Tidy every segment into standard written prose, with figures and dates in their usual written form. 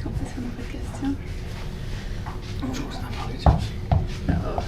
hoppas jag faktiskt. Ja. Ja.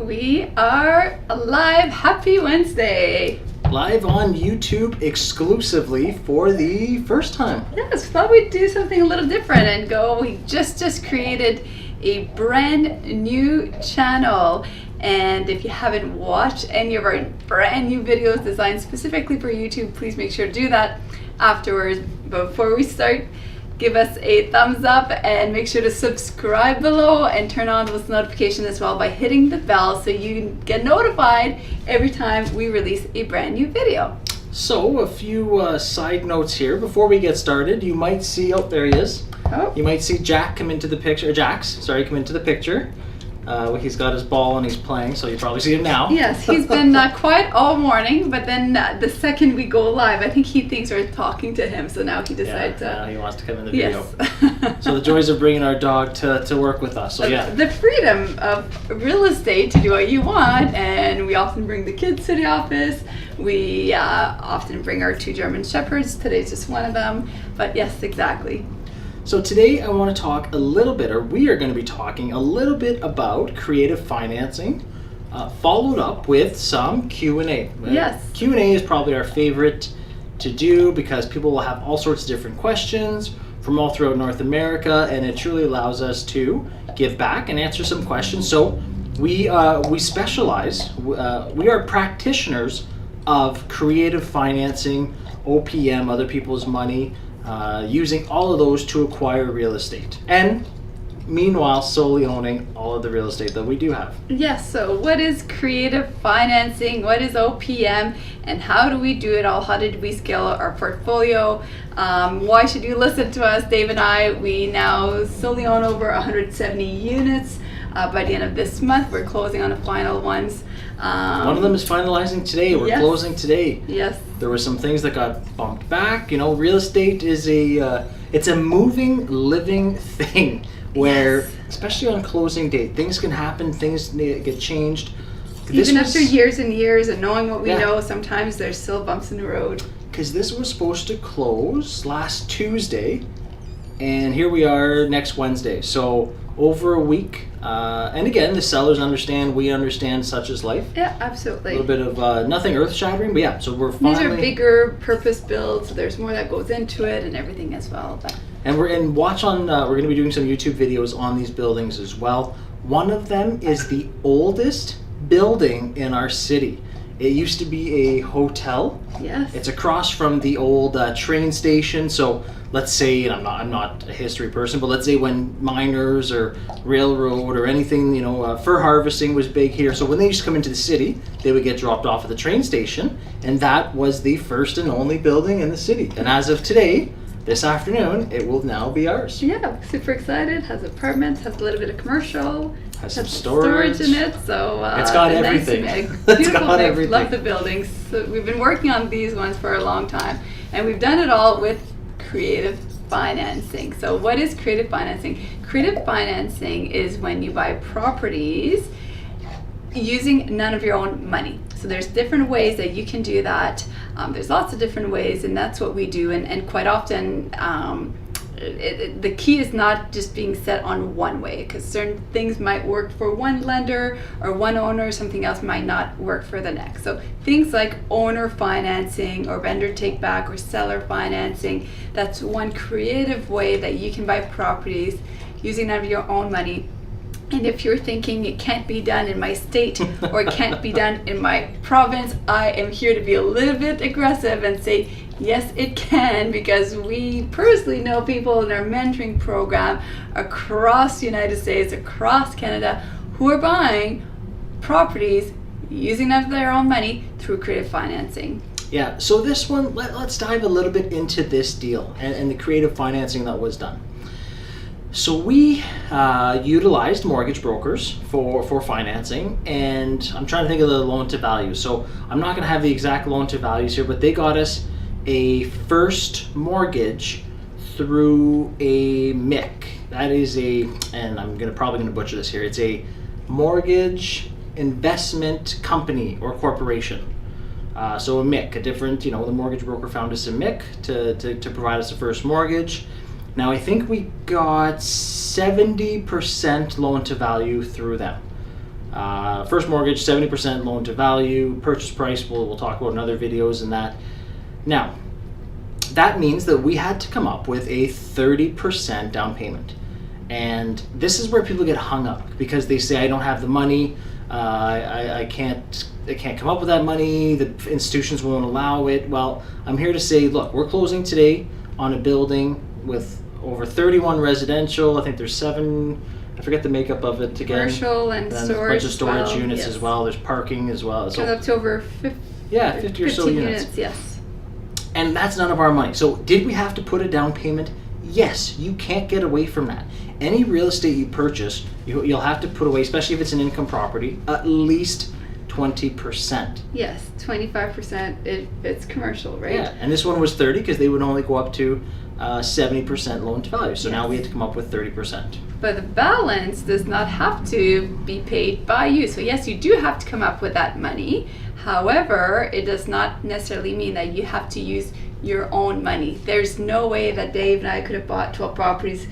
We are live. Happy Wednesday. Live on YouTube exclusively for the first time. Yes, thought we'd do something a little different and go. We just created a brand new channel. And if you haven't watched any of our brand new videos designed specifically for YouTube, please make sure to do that afterwards. But before we start, give us a thumbs up and make sure to subscribe below and turn on those notifications as well by hitting the bell so you get notified every time we release a brand new video. So a few side notes here before we get started. You might see, oh, there he is. Oh. You might see Jack come into the picture, come into the picture. He's got his ball and he's playing, so you probably see him now. Yes, he's been quiet all morning, but then the second we go live, I think he thinks we're talking to him, so now he decided now he wants to come in the video. Yes. So the joys of bringing our dog to work with us. So yeah. The freedom of real estate to do what you want, and we often bring the kids to the office. We often bring our 2 German Shepherds. Today's just one of them, but yes, exactly. So today I want to talk a little bit, or we are going to be talking a little bit about creative financing, followed up with some Q&A. Yes. Q&A is probably our favorite to do because people will have all sorts of different questions from all throughout North America, and it truly allows us to give back and answer some questions. So we specialize, we are practitioners of creative financing, OPM, other people's money, using all of those to acquire real estate, and meanwhile solely owning all of the real estate that we do have. Yes, so what is creative financing? What is OPM? And how do we do it all? How did we scale our portfolio? Why should you listen to us? Dave and I, we now solely own over 170 units. By the end of this month, we're closing on the final ones. One of them is finalizing today. We're closing today. Yes. There were some things that got bumped back. You know, real estate is it's a moving, living thing where, especially on closing date, things can happen, things get changed. Even after years and years and knowing what we know, sometimes there's still bumps in the road. Because this was supposed to close last Tuesday, and here we are next Wednesday. So over a week. And again, the sellers understand, we understand, such is life. Yeah, absolutely. A little bit of nothing earth-shattering, but yeah, so we're finally... These are bigger purpose builds, so there's more that goes into it and everything as well. But. And we're going to be doing some YouTube videos on these buildings as well. One of them is the oldest building in our city. It used to be a hotel. Yes. It's across from the old train station. So let's say, and I'm not a history person, but let's say when miners or railroad or anything, fur harvesting was big here. So when they used to come into the city, they would get dropped off at the train station, and that was the first and only building in the city. And as of today, this afternoon, it will now be ours. Yeah, super excited. Has apartments, has a little bit of commercial, Has some storage in it. So it's got everything. Beautiful mix. Love the buildings. So we've been working on these ones for a long time, and we've done it all with creative financing. So what is creative financing? Creative financing is when you buy properties using none of your own money. So there's different ways that you can do that. There's lots of different ways, and that's what we do. And quite often, the key is not just being set on one way, because certain things might work for one lender or one owner, something else might not work for the next. So things like owner financing or vendor take back or seller financing, that's one creative way that you can buy properties using none of your own money. And if you're thinking it can't be done in my state or it can't be done in my province, I am here to be a little bit aggressive and say, yes, it can, because we personally know people in our mentoring program across the United States, across Canada, who are buying properties using their own money through creative financing. Yeah, so this one, let's dive a little bit into this deal and the creative financing that was done. So we utilized mortgage brokers for financing, and I'm trying to think of the loan to value. So I'm not going to have the exact loan to values here, but they got us a first mortgage through a MIC. That is and I'm probably going to butcher this here. It's a mortgage investment company or corporation. So a MIC, a different, the mortgage broker found us a MIC to provide us a first mortgage. Now I think we got 70% loan to value through them. First mortgage, 70% loan to value. Purchase price, we'll talk about in other videos and that. Now, that means that we had to come up with a 30% down payment. And this is where people get hung up, because they say, I don't have the money, I can't come up with that money, the institutions won't allow it. Well, I'm here to say, look, we're closing today on a building with over 31 residential. I think there's 7, I forget the makeup of it again. Commercial and then storage. A bunch of storage units yes. as well. There's parking as well. So up to over 50 or so units. Yes. And that's none of our money. So did we have to put a down payment? Yes, you can't get away from that. Any real estate you purchase, you'll have to put away, especially if it's an income property, at least 20%. Yes, 25% if it's commercial, right? Yeah, and this one was 30 because they would only go up to 70% loan to value. So now we had to come up with 30%. But the balance does not have to be paid by you. So yes, you do have to come up with that money. However, it does not necessarily mean that you have to use your own money. There's no way that Dave and I could have bought 12 properties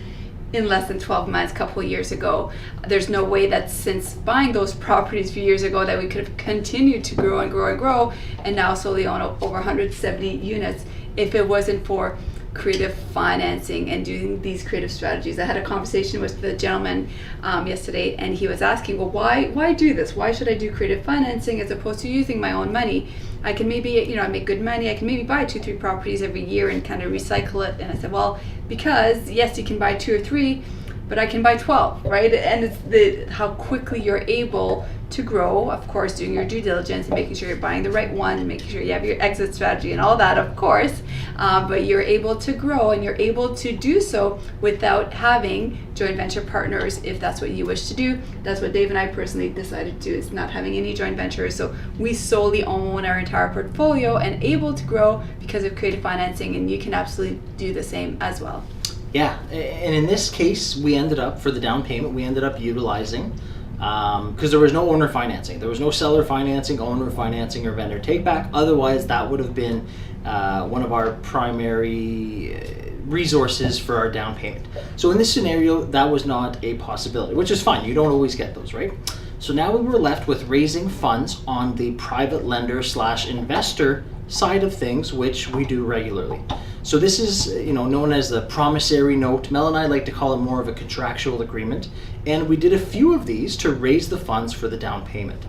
in less than 12 months a couple of years ago. There's no way that since buying those properties a few years ago that we could have continued to grow and grow and grow and now slowly own over 170 units if it wasn't for creative financing and doing these creative strategies. I had a conversation with the gentleman yesterday, and he was asking, well, why do this? Why should I do creative financing as opposed to using my own money? I can maybe, I make good money. I can maybe buy 2-3 properties every year and kind of recycle it. And I said, well, because yes, you can buy 2 or 3, but I can buy 12, right? And it's how quickly you're able to grow, of course, doing your due diligence and making sure you're buying the right one, making sure you have your exit strategy and all that, of course. But you're able to grow, and you're able to do so without having joint venture partners if that's what you wish to do. That's what Dave and I personally decided to do, is not having any joint ventures. So we solely own our entire portfolio and able to grow because of creative financing, and you can absolutely do the same as well. Yeah, and in this case, we ended up, for the down payment, we ended up utilizing, because there was no owner financing. There was no seller financing, owner financing, or vendor take back. Otherwise, that would have been one of our primary resources for our down payment. So in this scenario, that was not a possibility, which is fine. You don't always get those, right? So now we were left with raising funds on the private lender / investor side of things, which we do regularly. So this is, known as the promissory note. Mel and I like to call it more of a contractual agreement. And we did a few of these to raise the funds for the down payment.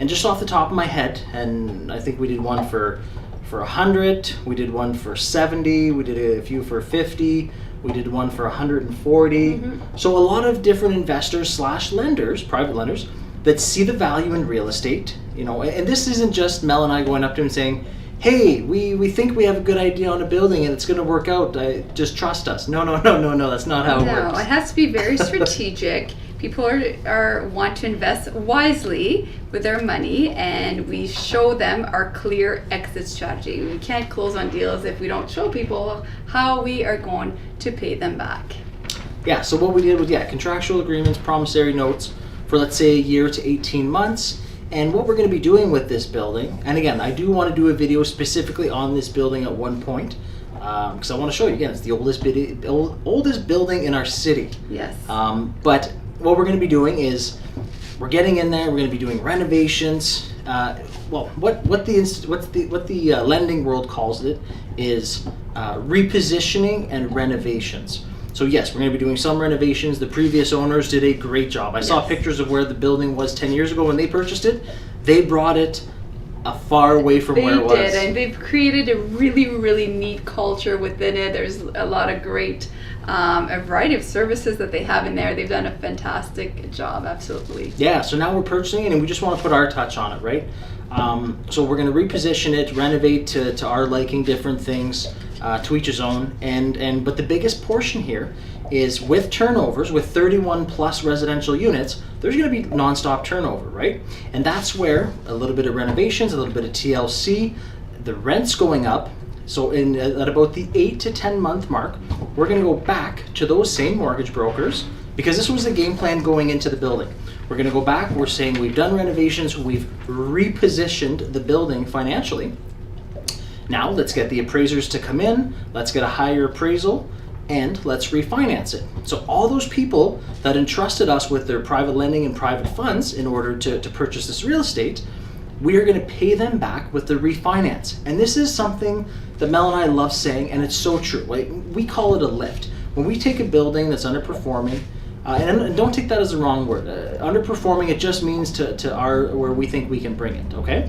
And just off the top of my head, and I think we did one for 100, we did one for 70, we did a few for 50, we did one for 140. So a lot of different investors slash lenders, private lenders, that see the value in real estate, you know. And this isn't just Mel and I going up to him and saying, hey, we think we have a good idea on a building and it's going to work out. Just trust us. No, that's not how it works. No, it has to be very strategic. People are want to invest wisely with their money, and we show them our clear exit strategy. We can't close on deals if we don't show people how we are going to pay them back. Yeah, so what we did was, contractual agreements, promissory notes for, let's say, a year to 18 months. And what we're going to be doing with this building, and again, I do want to do a video specifically on this building at one point, because I want to show you, again, it's the oldest building in our city. Yes. But what we're going to be doing is we're getting in there. We're going to be doing renovations. What the lending world calls it is repositioning and renovations. So yes, we're going to be doing some renovations. The previous owners did a great job. I saw pictures of where the building was 10 years ago when they purchased it. They brought it far away from where it was. They did, and they've created a really, really neat culture within it. There's a lot of great, a variety of services that they have in there. They've done a fantastic job, absolutely. Yeah, so now we're purchasing it, and we just want to put our touch on it, right? So we're going to reposition it, renovate to our liking, different things, to each his own. But the biggest portion here is with turnovers, with 31 plus residential units, there's going to be nonstop turnover, right? And that's where a little bit of renovations, a little bit of TLC, the rent's going up. So at about the 8 to 10 month mark, we're going to go back to those same mortgage brokers, because this was the game plan going into the building. We're going to go back, we're saying we've done renovations, we've repositioned the building financially. Now let's get the appraisers to come in, let's get a higher appraisal, and let's refinance it. So all those people that entrusted us with their private lending and private funds in order to purchase this real estate, we are going to pay them back with the refinance. And this is something that Mel and I love saying, and it's so true. Like, we call it a lift. When we take a building that's underperforming, and don't take that as the wrong word. Underperforming, it just means to our where we think we can bring it, okay?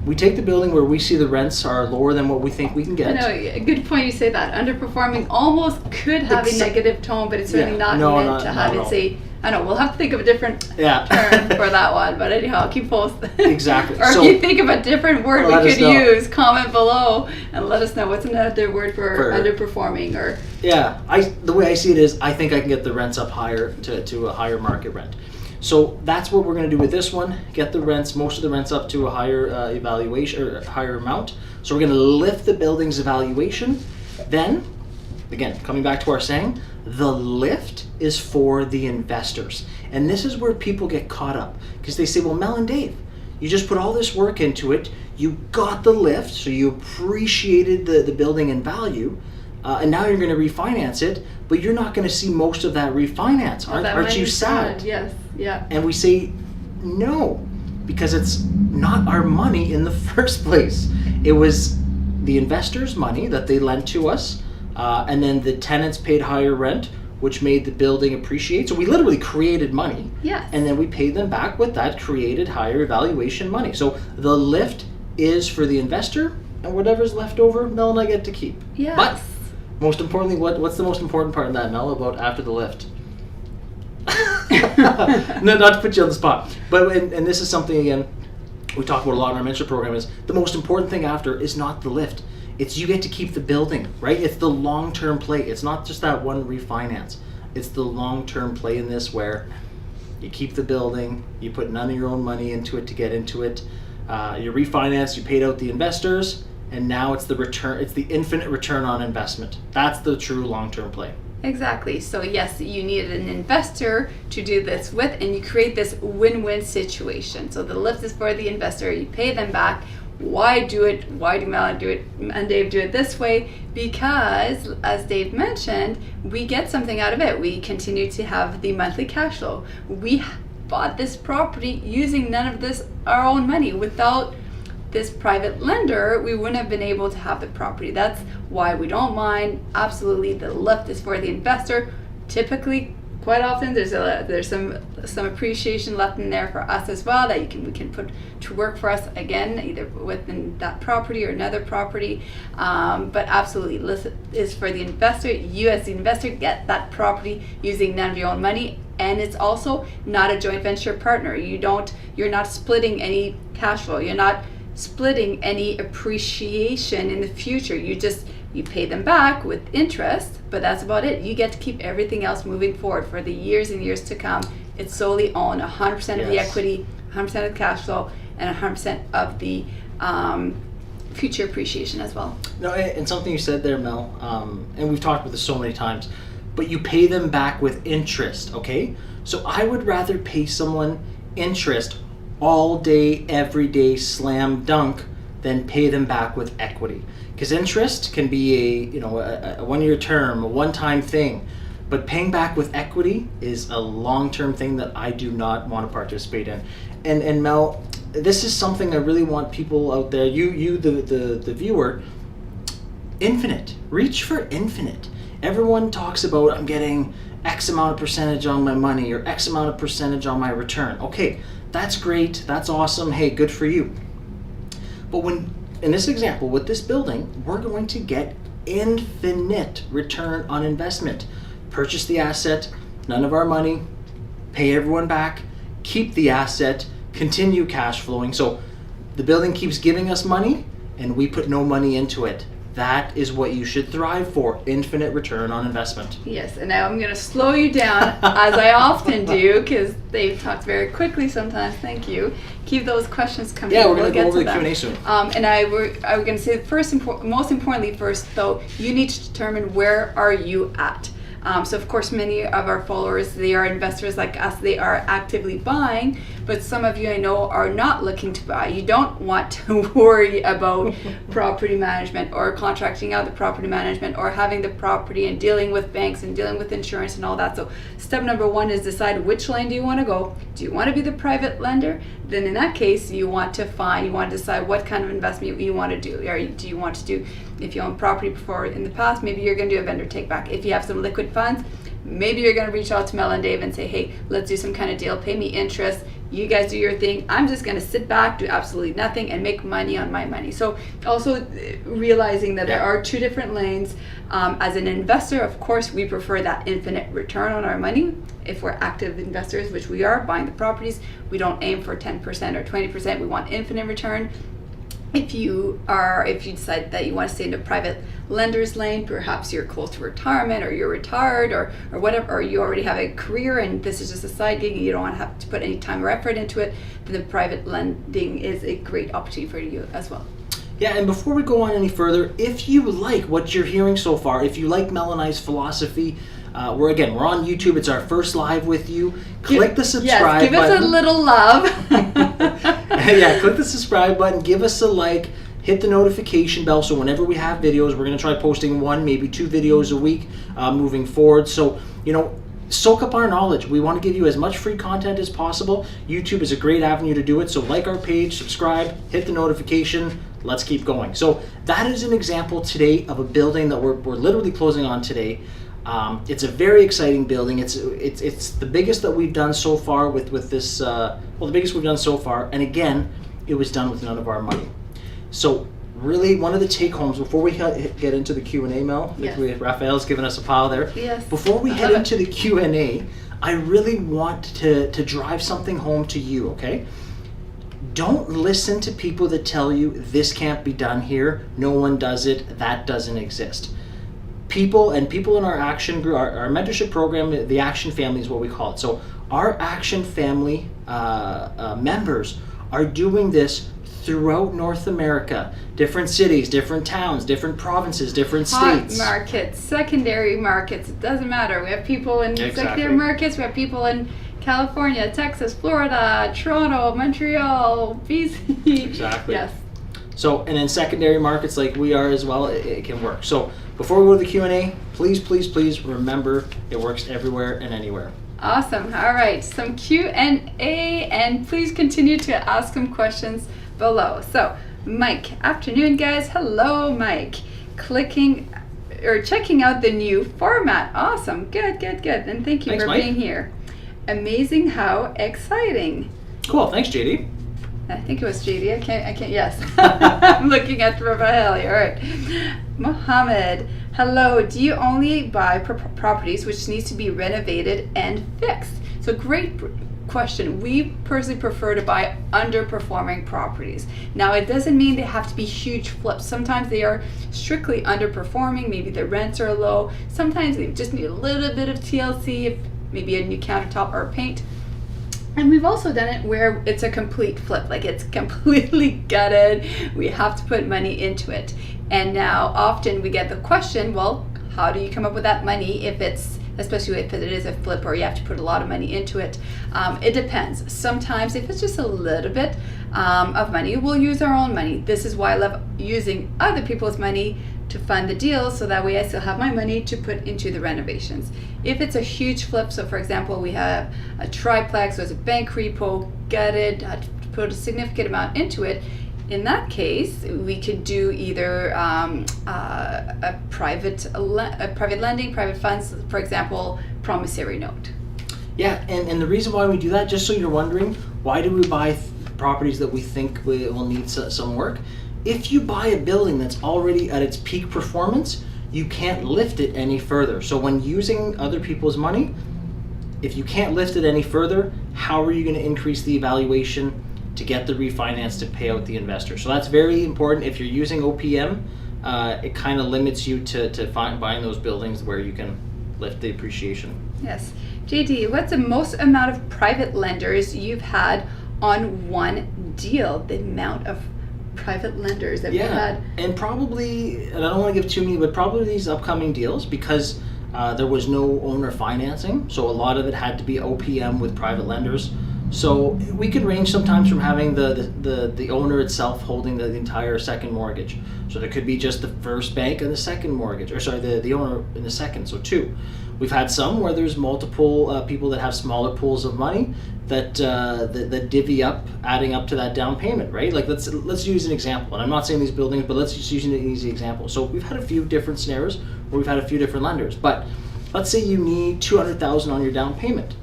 We take the building where we see the rents are lower than what we think we can get. I know, a good point you say that. Underperforming almost could have a negative tone, but it's really not meant to have it say, I know, we'll have to think of a different term for that one, but anyhow, keep posting. Exactly. Or so, if you think of a different word we could use, comment below and let us know what's another word for underperforming. Or the way I see it is, I think I can get the rents up higher to a higher market rent. So that's what we're going to do with this one. Get the rents, most of the rents up to a higher evaluation or higher amount. So we're going to lift the building's evaluation. Then, again, coming back to our saying, the lift is for the investors. And this is where people get caught up, because they say, well, Mel and Dave, you just put all this work into it. You got the lift, so you appreciated the building in value. And now you're going to refinance it, but you're not going to see most of that refinance. Aren't you sad? Yes, yeah. And we say, no, because it's not our money in the first place. It was the investors' money that they lent to us, and then the tenants paid higher rent, which made the building appreciate. So we literally created money, and then we paid them back with that created higher evaluation money. So the lift is for the investor, and whatever's left over, Mel and I get to keep. Yes. But most importantly, what's the most important part of that, Mel, about after the lift? No, not to put you on the spot. But, and this is something, again, we talk about a lot in our mentor program, is the most important thing after is not the lift. It's you get to keep the building, right? It's the long-term play. It's not just that one refinance. It's the long-term play in this, where you keep the building, you put none of your own money into it to get into it. You refinance, you paid out the investors, and now it's the return. It's the infinite return on investment. That's the true long-term play. Exactly. So yes, you needed an investor to do this with, and you create this win-win situation. So the lift is for the investor. You pay them back. Why do it? Why do Mel and Dave do it this way? Because, as Dave mentioned, we get something out of it. We continue to have the monthly cash flow. We bought this property using none of this our own money. Without this private lender, we wouldn't have been able to have the property. That's why we don't mind. Absolutely, the lift is for the investor. Typically quite often there's some appreciation left in there for us as well that we can put to work for us again, either within that property or another property. But absolutely, listen, is for the investor. You as the investor get that property using none of your own money, and it's also not a joint venture partner. You're not splitting any cash flow. You're not splitting any appreciation in the future. You pay them back with interest, but that's about it. You get to keep everything else moving forward for the years and years to come. It's solely owned 100% of the equity, 100% of the cash flow, and 100% of the future appreciation as well. No, and something you said there, Mel, and we've talked about this so many times, but you pay them back with interest, okay? So I would rather pay someone interest all day, every day, slam dunk, than pay them back with equity. Because interest can be a one-year term, a one-time thing, but paying back with equity is a long-term thing that I do not want to participate in. And Mel, this is something I really want people out there, you the viewer, infinite. Reach for infinite. Everyone talks about, I'm getting X amount of percentage on my money or X amount of percentage on my return. Okay, that's great, that's awesome, hey, good for you. But in this example, with this building, we're going to get infinite return on investment. Purchase the asset, none of our money, pay everyone back, keep the asset, continue cash flowing. So the building keeps giving us money and we put no money into it. That is what you should thrive for, infinite return on investment. Yes, and now I'm going to slow you down, as I often do, because they've talked very quickly sometimes. Thank you. Keep those questions coming. Yeah, we're going to go over the Q&A soon. And I was going to say, most importantly first, though, you need to determine where are you at. So of course, many of our followers, they are investors like us, they are actively buying, but some of you I know are not looking to buy. You don't want to worry about property management or contracting out the property management or having the property and dealing with banks and dealing with insurance and all that. So step number one is decide which lane do you want to go. Do you want to be the private lender? Then in that case, you want to decide what kind of investment you want to do. Or do you want to do, if you own property before in the past, maybe you're going to do a vendor take back. If you have some liquid funds, maybe you're going to reach out to Mel and Dave and say, hey, let's do some kind of deal, pay me interest, you guys do your thing, I'm just going to sit back, do absolutely nothing, and make money on my money. So also realizing that there are two different lanes. As an investor, of course, we prefer that infinite return on our money. If we're active investors, which we are, buying the properties, we don't aim for 10% or 20%, we want infinite return. If you decide that you want to stay in the private lender's lane, perhaps you're close to retirement or you're retired or whatever, or you already have a career and this is just a side gig and you don't want to have to put any time or effort into it, then the private lending is a great opportunity for you as well. Yeah, and before we go on any further, if you like what you're hearing so far, if you like Mel and I's philosophy, we're on YouTube. It's our first live with you. Click the subscribe button. Give us a little love. Yeah, click the subscribe button. Give us a like. Hit the notification bell so whenever we have videos, we're going to try posting 1, maybe 2 videos a week moving forward. So, soak up our knowledge. We want to give you as much free content as possible. YouTube is a great avenue to do it. So like our page, subscribe, hit the notification. Let's keep going. So that is an example today of a building that we're literally closing on today. It's a very exciting building. It's the biggest that we've done so far with this. The biggest we've done so far. And again, it was done with none of our money. So really, one of the take homes before we get into the Q&A, Mel. Yes. Raphael's given us a pile there. Yes. Before we head into the Q&A, I really want to drive something home to you. Okay. Don't listen to people that tell you this can't be done here. No one does it. That doesn't exist. People in our action group, our mentorship program, the Action Family is what we call it. So our Action Family members are doing this throughout North America, different cities, different towns, different provinces, different states. Hot markets, secondary markets, it doesn't matter. We have people in secondary markets, we have people in California, Texas, Florida, Toronto, Montreal, BC. Exactly. Yes. So, and in secondary markets like we are as well, it can work. So before we go to the Q&A, please remember it works everywhere and anywhere. Awesome. All right, some Q&A, and please continue to ask them questions below. So Mike, afternoon guys. Hello Mike. Clicking or checking out the new format. Awesome. Good. And thank you Thanks, for Mike. being here. Amazing how exciting. Cool. Thanks, JD. I think it was JD. I can't, yes. I'm looking at Rafael here. All right. Mohammed, hello. Do you only buy properties which needs to be renovated and fixed? So great question. We personally prefer to buy underperforming properties. Now, it doesn't mean they have to be huge flips. Sometimes they are strictly underperforming. Maybe the rents are low. Sometimes they just need a little bit of TLC, maybe a new countertop or paint. And we've also done it where it's a complete flip, like it's completely gutted. We have to put money into it. And now often we get the question, well, how do you come up with that money if it's, especially if it is a flip or you have to put a lot of money into it? It depends. Sometimes if it's just a little bit of money, we'll use our own money. This is why I love using other people's money to fund the deal, so that way I still have my money to put into the renovations. If it's a huge flip, so for example, we have a triplex, or it's a bank repo, gutted, had to put a significant amount into it, in that case, we could do either a private lending, private funds, for example, promissory note. Yeah, and the reason why we do that, just so you're wondering, why do we buy properties that we think will need some work? If you buy a building that's already at its peak performance, you can't lift it any further. So when using other people's money, if you can't lift it any further, how are you going to increase the evaluation to get the refinance to pay out the investor? So that's very important. If you're using OPM, it kind of limits you to buying those buildings where you can lift the appreciation. Yes. JD, what's the most amount of private lenders you've had on one deal? The amount of private lenders that we've had. And probably, and I don't want to give too many, but probably these upcoming deals, because there was no owner financing, so a lot of it had to be OPM with private lenders. So we could range sometimes from having the owner itself holding the entire second mortgage. So there could be just the first bank and the second mortgage, or sorry, the owner in the second, so two. We've had some where there's multiple people that have smaller pools of money that divvy up, adding up to that down payment, right? Like let's use an example, and I'm not saying these buildings, but let's just use an easy example. So we've had a few different scenarios where we've had a few different lenders, but let's say you need $200,000 on your down payment,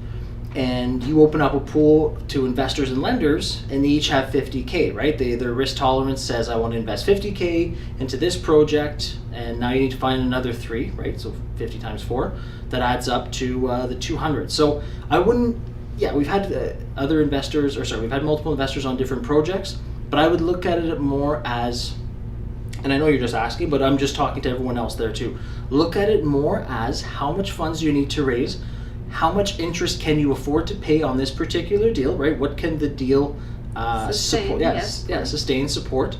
and you open up a pool to investors and lenders, and they each have $50K, right? Their risk tolerance says, I want to invest $50K into this project, and now you need to find another 3, right? So 50 times 4, that adds up to the 200. So I wouldn't, we've had other investors, we've had multiple investors on different projects, but I would look at it more as, and I know you're just asking, but I'm just talking to everyone else there too. Look at it more as how much funds you need to raise, how much interest can you afford to pay on this particular deal, right? What can the deal support? Sustain, support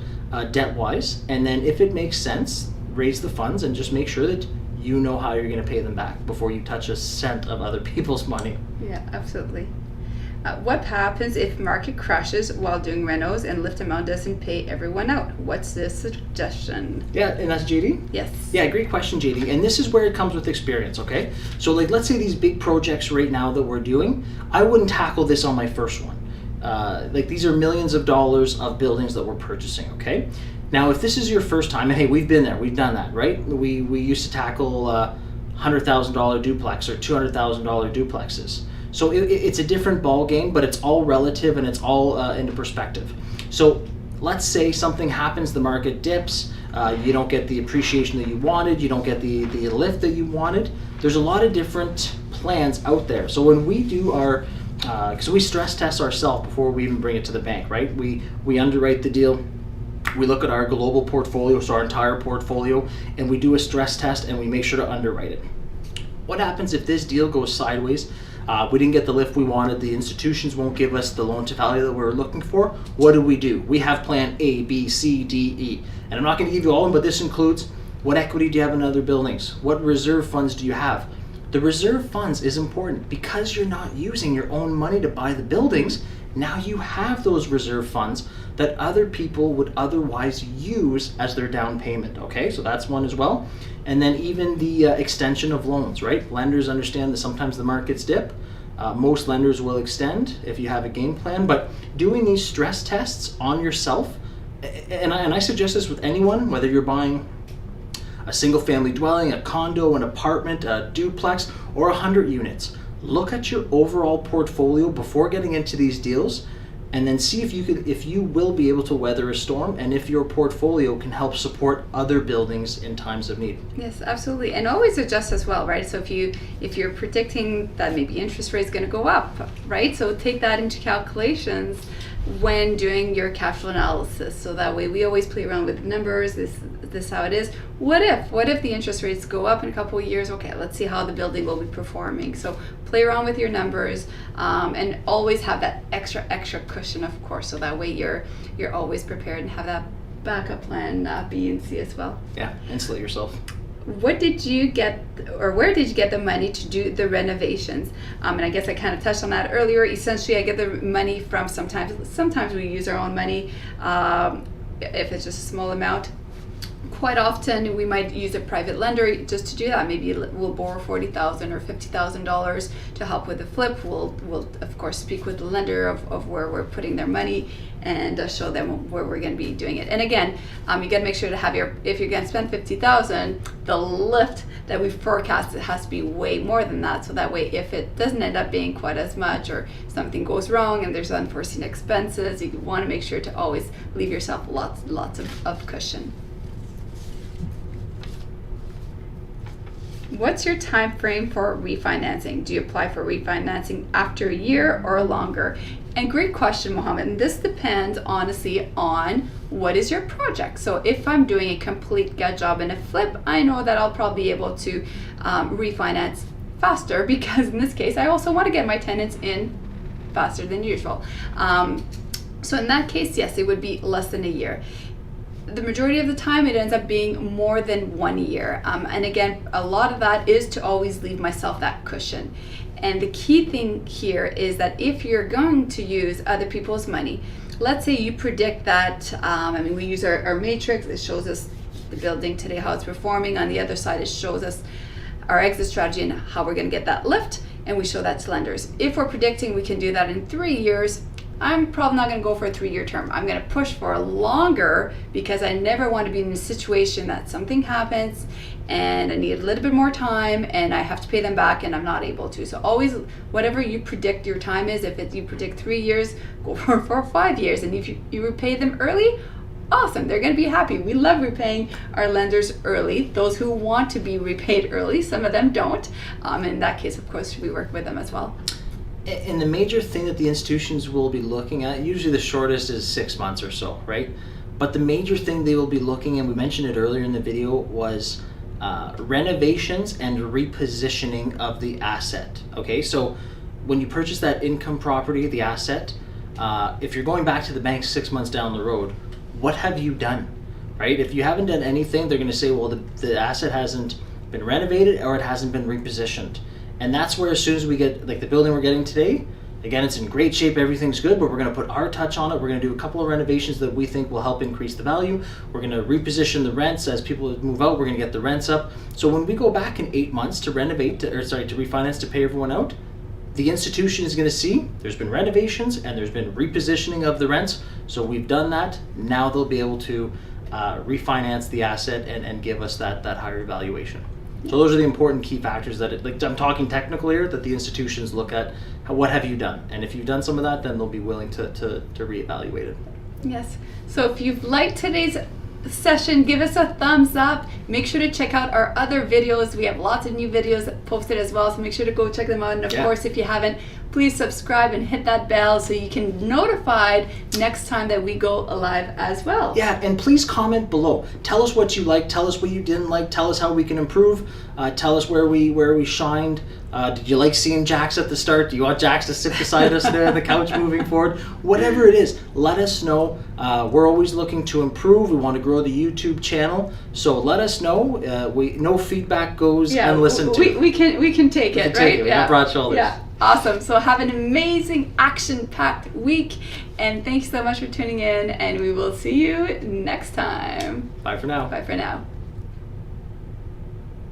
debt-wise, and then if it makes sense, raise the funds and just make sure that you know how you're going to pay them back before you touch a cent of other people's money. Yeah, absolutely. What happens if market crashes while doing renos and lift amount doesn't pay everyone out? What's the suggestion? Yeah, and that's JD? Yes. Yeah, great question, JD. And this is where it comes with experience, okay? So like, let's say these big projects right now that we're doing, I wouldn't tackle this on my first one. Like these are millions of dollars of buildings that we're purchasing, okay? Now, if this is your first time, and hey, we've been there, we've done that, right? We used to tackle $100,000 duplex or $200,000 duplexes. So it's a different ball game, but it's all relative and it's all into perspective. So let's say something happens, the market dips, you don't get the appreciation that you wanted, you don't get the lift that you wanted. There's a lot of different plans out there. So when we do our, because we stress test ourselves before we even bring it to the bank, right? We underwrite the deal. We look at our global portfolio, so our entire portfolio, and we do a stress test and we make sure to underwrite it. What happens if this deal goes sideways? We didn't get the lift we wanted, the institutions won't give us the loan to value that we're looking for. What do? We have plan A, B, C, D, E. And I'm not going to give you all of them, but this includes what equity do you have in other buildings? What reserve funds do you have? The reserve funds is important because you're not using your own money to buy the buildings. Now you have those reserve funds that other people would otherwise use as their down payment, okay? So that's one as well. And then even the extension of loans, right? Lenders understand that sometimes the markets dip. Most lenders will extend if you have a game plan, but doing these stress tests on yourself, and I suggest this with anyone, whether you're buying a single family dwelling, a condo, an apartment, a duplex, or 100 units. Look at your overall portfolio before getting into these deals, and then see if you will be able to weather a storm, and if your portfolio can help support other buildings in times of need. Yes, absolutely. And always adjust as well, right? So if you're predicting that maybe interest rate is going to go up, right? So take that into calculations when doing your cash flow analysis. So that way we always play around with numbers. This how it is. What if the interest rates go up in a couple of years? Okay, let's see how the building will be performing. So play around with your numbers, and always have that extra cushion, of course, so that way you're always prepared and have that backup plan B and C as well. Yeah, insulate yourself. What did you get, or where did you get the money to do the renovations? And I guess I kind of touched on that earlier. Essentially, I get the money from sometimes we use our own money, if it's just a small amount. Quite often we might use a private lender just to do that. Maybe we'll borrow $40,000 or $50,000 to help with the flip. We'll of course speak with the lender of where we're putting their money and show them where we're going to be doing it. And again, you got to make sure to have if you're going to spend $50,000, the lift that we forecast, it has to be way more than that. So that way, if it doesn't end up being quite as much, or something goes wrong and there's unforeseen expenses, you want to make sure to always leave yourself lots of cushion. What's your time frame for refinancing? Do you apply for refinancing after a year or longer? And great question, Mohammed. And this depends honestly on what is your project. So if I'm doing a complete gut job and a flip, I know that I'll probably be able to refinance faster, because in this case, I also want to get my tenants in faster than usual. So in that case, yes, it would be less than a year. The majority of the time it ends up being more than 1 year. And again, a lot of that is to always leave myself that cushion. And the key thing here is that if you're going to use other people's money, let's say you predict that, we use our matrix, it shows us the building today, how it's performing. On the other side, it shows us our exit strategy and how we're gonna get that lift, and we show that to lenders. If we're predicting we can do that in 3 years, I'm probably not going to go for a 3-year term. I'm going to push for longer, because I never want to be in a situation that something happens and I need a little bit more time and I have to pay them back and I'm not able to. So always, whatever you predict your time is, if you predict 3 years, go for 5 years. And if you repay them early, awesome, they're going to be happy. We love repaying our lenders early, those who want to be repaid early. Some of them don't. In that case, of course, we work with them as well. And the major thing that the institutions will be looking at, usually the shortest is 6 months or so, right? But the major thing they will be looking, and we mentioned it earlier in the video, was renovations and repositioning of the asset. Okay, so when you purchase that income property, the asset, if you're going back to the bank 6 months down the road, what have you done, right? If you haven't done anything, they're going to say, well, the asset hasn't been renovated or it hasn't been repositioned. And that's where, as soon as we get, like the building we're getting today, again, it's in great shape, everything's good, but we're going to put our touch on it. We're going to do a couple of renovations that we think will help increase the value. We're going to reposition the rents as people move out. We're going to get the rents up. So when we go back in 8 months to refinance, to pay everyone out, the institution is going to see there's been renovations and there's been repositioning of the rents. So we've done that. Now they'll be able to refinance the asset and give us that higher valuation. So those are the important key factors that I'm talking technical here, that the institutions look at. What have you done? And if you've done some of that, then they'll be willing to reevaluate it. Yes. So if you've liked today's session, give us a thumbs up. Make sure to check out our other videos. We have lots of new videos posted as well, so make sure to go check them out. And of course, if you haven't, please subscribe and hit that bell so you can be notified next time that we go live as well. Yeah, and please comment below. Tell us what you liked, tell us what you didn't like, tell us how we can improve, tell us where we shined. Did you like seeing Jax at the start? Do you want Jax to sit beside us there on the couch moving forward? Whatever it is, let us know. We're always looking to improve. We want to grow the YouTube channel, so let us know. No feedback goes unlistened to. We can take it, right? We have broad shoulders. Yeah. Awesome. So have an amazing action-packed week, and thanks so much for tuning in, and we will see you next time. Bye for now. Bye for now.